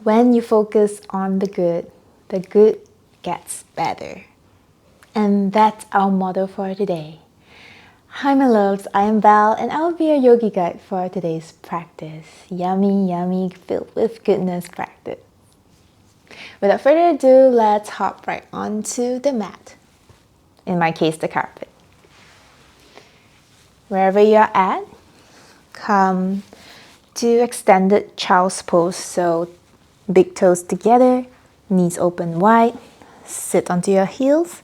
When you focus on the good gets better. And that's our motto for today. Hi my loves, I am Belle and I will be your yogi guide for today's practice. Yummy, yummy, filled with goodness practice. Without further ado, let's hop right onto the mat. In my case, the carpet. Wherever you're at, come to extended child's pose. So big toes together, knees open wide, sit onto your heels,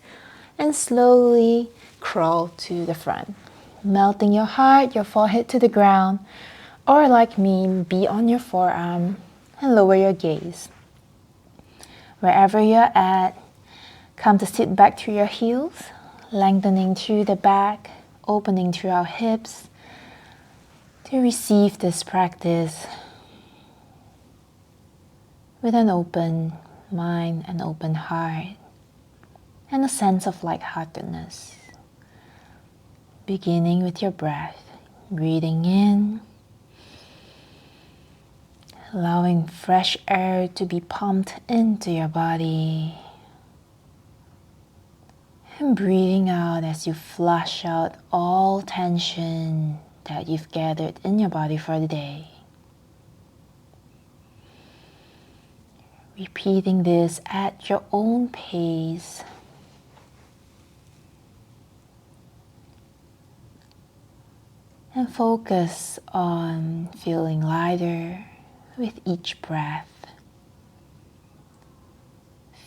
and slowly crawl to the front. Melting your heart, your forehead to the ground, or like me, be on your forearm and lower your gaze. Wherever you're at, come to sit back through your heels, lengthening through the back, opening through our hips to receive this practice with an open mind, an open heart, and a sense of lightheartedness. Beginning with your breath, breathing in, allowing fresh air to be pumped into your body, and breathing out as you flush out all tension that you've gathered in your body for the day. Repeating this at your own pace. And focus on feeling lighter with each breath.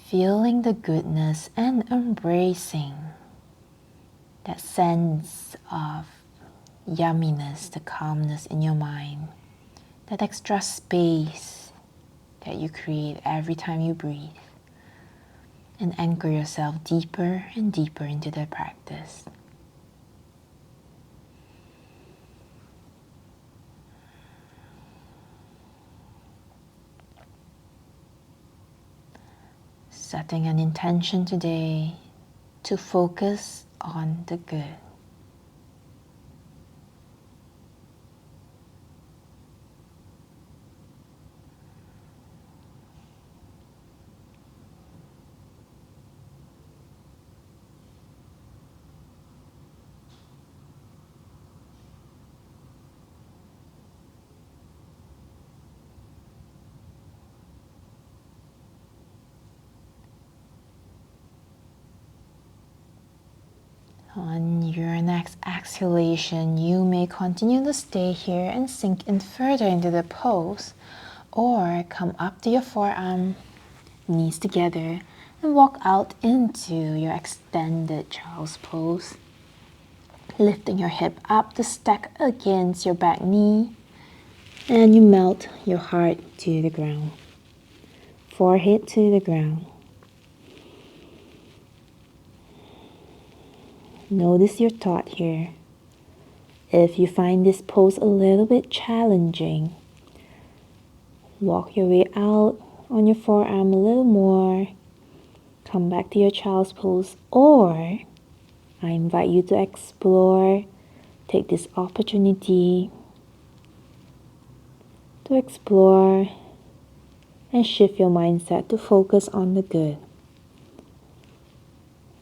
Feeling the goodness and embracing that sense of yumminess, the calmness in your mind, that extra space that you create every time you breathe. And anchor yourself deeper and deeper into the practice. Setting an intention today to focus on the good. On your next exhalation, you may continue to stay here and sink in further into the pose, or come up to your forearm, knees together, and walk out into your extended child's pose. Lifting your hip up to stack against your back knee, and you melt your heart to the ground, forehead to the ground. Notice your thought here. If you find this pose a little bit challenging, walk your way out on your forearm a little more. Come back to your child's pose, or I invite you to explore. Take this opportunity to explore and shift your mindset to focus on the good.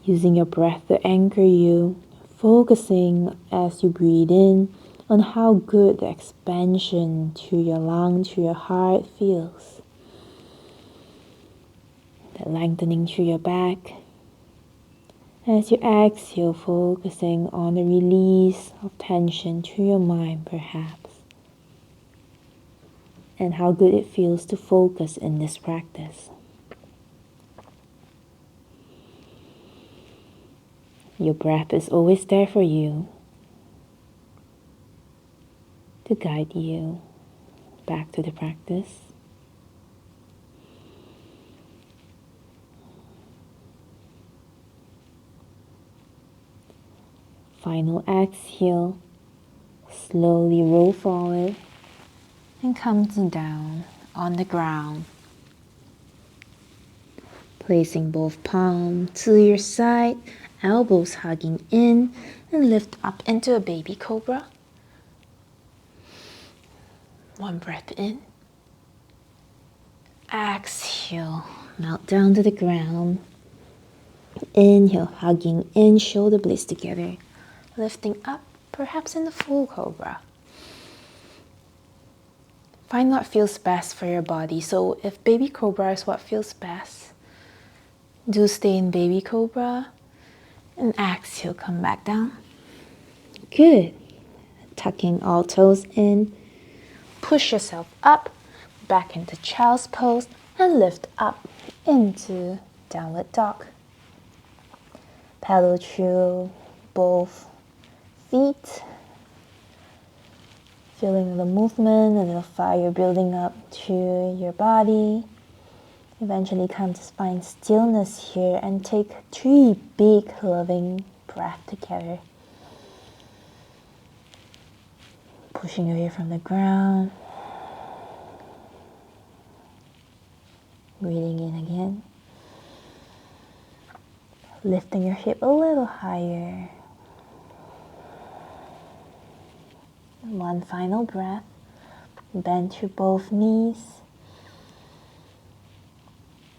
Using your breath to anchor you, focusing as you breathe in on how good the expansion through your lungs, through your heart feels. The lengthening through your back. As you exhale, focusing on the release of tension through your mind perhaps. And how good it feels to focus in this practice. Your breath is always there for you to guide you back to the practice. Final exhale, slowly roll forward and come down on the ground. Placing both palms to your side, elbows hugging in, and lift up into a baby cobra. One breath in, Exhale, melt down to the ground. Inhale, hugging in, shoulder blades together. Lifting up, perhaps in the full cobra. Find what feels best for your body. So if baby cobra is what feels best, do stay in baby cobra. And exhale, come back down. Good. Tucking all toes in. Push yourself up, back into child's pose, and lift up into downward dog. Pedal through both feet. Feeling the movement, a little fire building up to your body. Eventually come to find stillness here and take 3 big loving breaths together. Pushing away from the ground. Breathing in again. Lifting your hip a little higher. One final breath. Bend through both knees.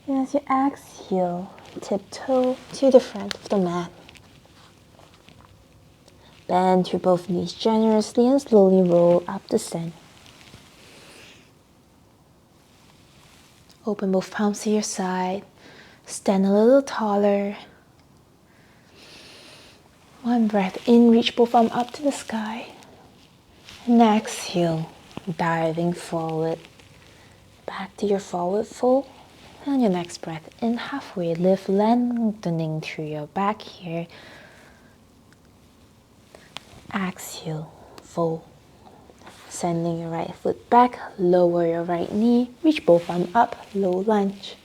And as you exhale, tiptoe to the front of the mat. Bend through both knees generously and slowly roll up the stand. Open both palms to your side. Stand a little taller. One breath in, reach both arms up to the sky. And exhale, diving forward. Back to your forward fold. And your next breath in, halfway lift, lengthening through your back here. Exhale, fold. Sending your right foot back, lower your right knee, reach both arms up, low lunge.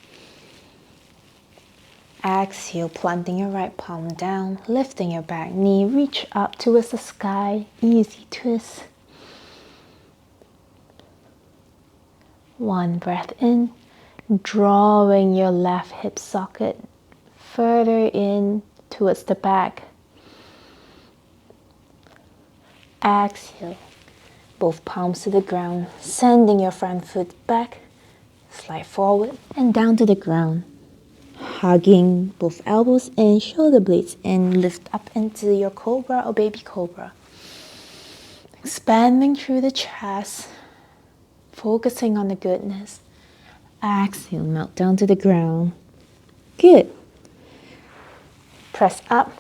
Exhale, planting your right palm down, lifting your back knee, reach up towards the sky, easy twist. One breath in, drawing your left hip socket further in towards the back. Exhale, both palms to the ground, sending your front foot back, slide forward and down to the ground. Hugging both elbows in, shoulder blades in, lift up into your cobra or baby cobra. Expanding through the chest, focusing on the goodness. Exhale, melt down to the ground. Good. Press up,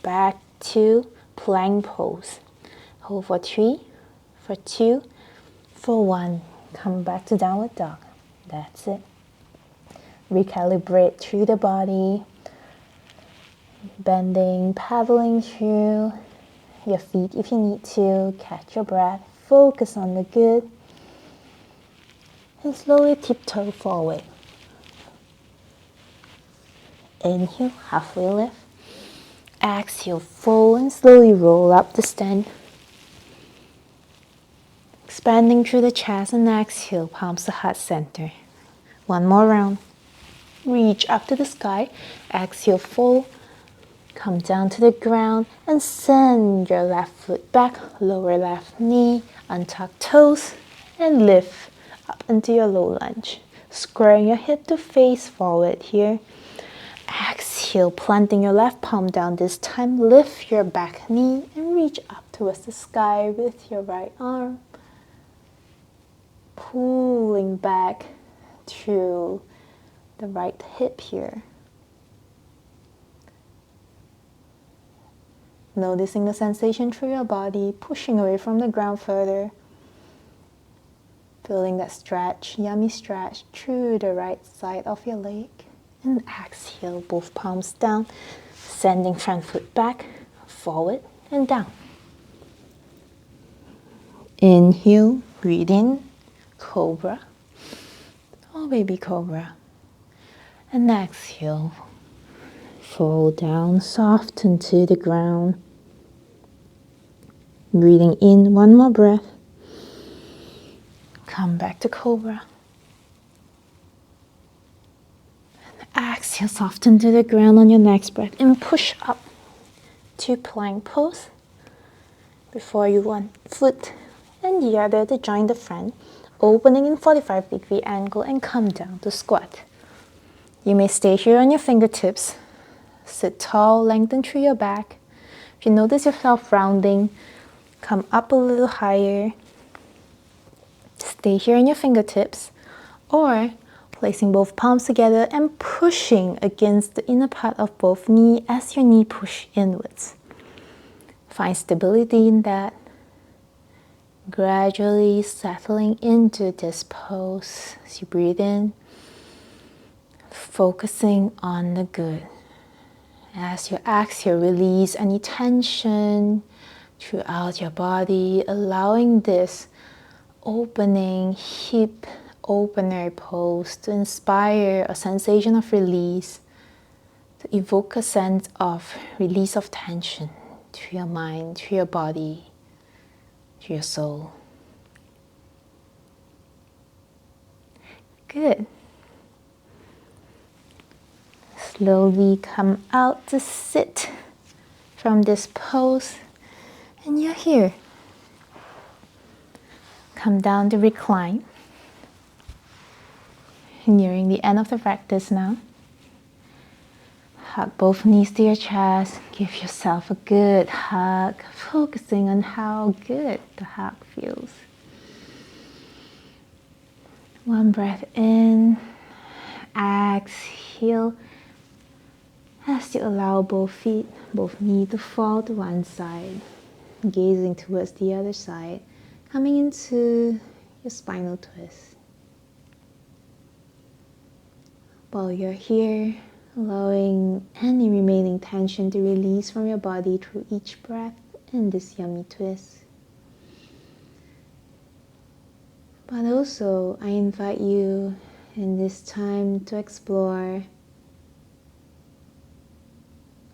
back to plank pose. Hold for 3, for 2, for 1. Come back to downward dog. That's it. Recalibrate through the body. Bending, paddling through your feet if you need to. Catch your breath. Focus on the good. And slowly tiptoe forward. Inhale, halfway lift. Exhale, fold and slowly roll up the stand. Expanding through the chest and exhale, palms to heart center. One more round. Reach up to the sky. Exhale, fold. Come down to the ground and send your left foot back, lower left knee, untuck toes, and lift up into your low lunge. Squaring your hip to face forward here. Exhale, planting your left palm down this time. Lift your back knee and reach up towards the sky with your right arm. Pulling back through the right hip here. Noticing the sensation through your body, pushing away from the ground further. Feeling that stretch, yummy stretch through the right side of your leg. And exhale, both palms down, sending front foot back, forward and down. Inhale, breathe in, cobra or baby cobra. And exhale, fall down, soften to the ground. Breathing in, one more breath. Come back to cobra. And exhale, soften to the ground on your next breath. And push up to plank pose. Before you one foot and the other to join the front. opening in 45-degree angle and come down to squat. You may stay here on your fingertips. Sit tall, lengthen through your back. If you notice yourself rounding, come up a little higher. Stay here on your fingertips, or placing both palms together and pushing against the inner part of both knees as your knee push inwards. Find stability in that. Gradually settling into this pose as you breathe in, focusing on the good. As you exhale, release any tension throughout your body, allowing this opening hip opener pose to inspire a sensation of release, to evoke a sense of release of tension through your mind, through your body, through your soul. Good. Slowly come out to sit from this pose, and you're here. Come down to recline. Nearing the end of the practice now. Hug both knees to your chest. Give yourself a good hug, focusing on how good the hug feels. One breath in. Exhale. As you allow both feet, both knees to fall to one side. Gazing towards the other side. Coming into your spinal twist. While you're here, allowing any remaining tension to release from your body through each breath in this yummy twist. But also, I invite you in this time to explore,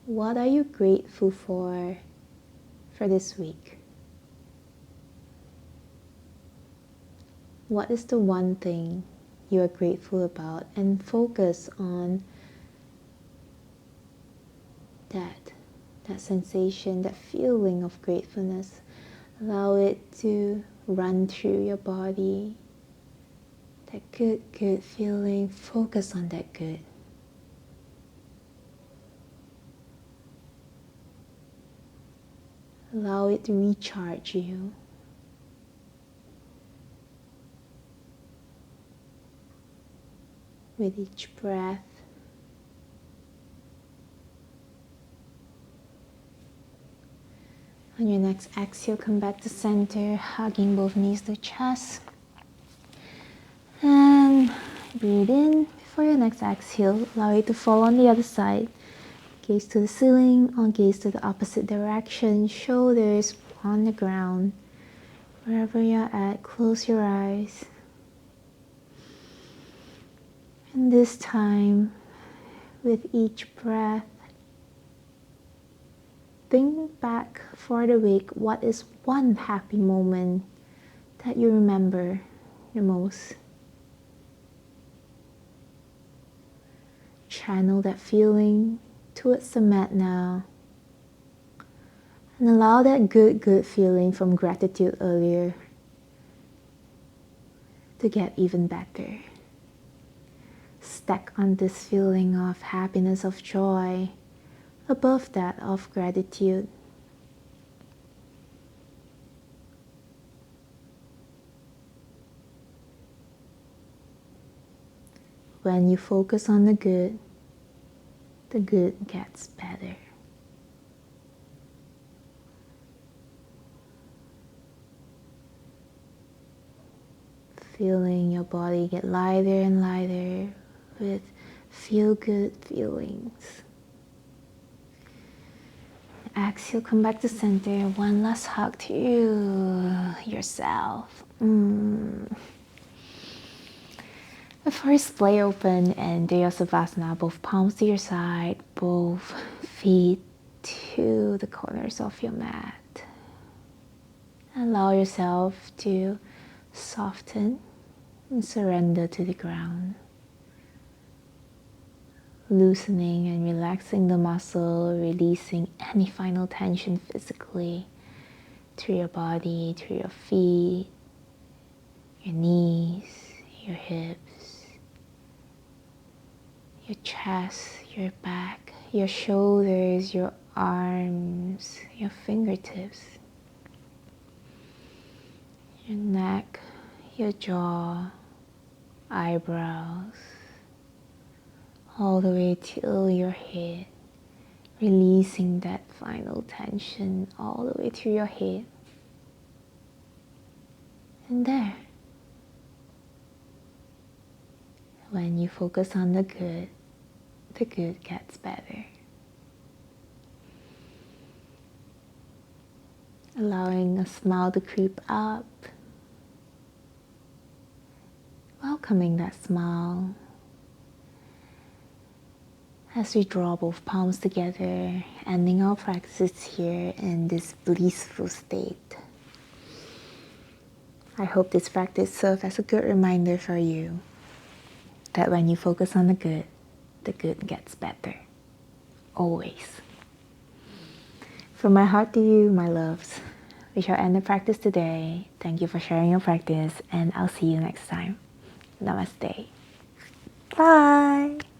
what are you grateful for this week? What is the one thing you are grateful about, and focus on that sensation, that feeling of gratefulness. Allow it to run through your body. That good feeling. Focus on that good. Allow it to recharge you. With each breath, on your next exhale, come back to center, hugging both knees to chest. And breathe in. For your next exhale, allow it to fall on the other side. Gaze to the ceiling or gaze to the opposite direction. Shoulders on the ground. Wherever you're at, close your eyes. And this time, with each breath, think back for the week. What is one happy moment that you remember the most? Channel that feeling towards the mat now. And allow that good feeling from gratitude earlier to get even better. Stack on this feeling of happiness, of joy, above that of gratitude. When you focus on the good gets better. Feeling your body get lighter and lighter with feel-good feelings. Exhale, come back to center. One last hug to yourself. Before you splay open and do your Savasana, both palms to your side, both feet to the corners of your mat. Allow yourself to soften and surrender to the ground. Loosening and relaxing the muscle, releasing any final tension physically through your body, through your feet, your knees, your hips, your chest, your back, your shoulders, your arms, your fingertips, your neck, your jaw, eyebrows, all the way till your head, releasing that final tension all the way through your head. And there, when you focus on the good gets better. Allowing a smile to creep up, welcoming that smile as we draw both palms together, ending our practices here in this blissful state. I hope this practice serves as a good reminder for you that when you focus on the good gets better. Always. From my heart to you, my loves, we shall end the practice today. Thank you for sharing your practice, and I'll see you next time. Namaste. Bye.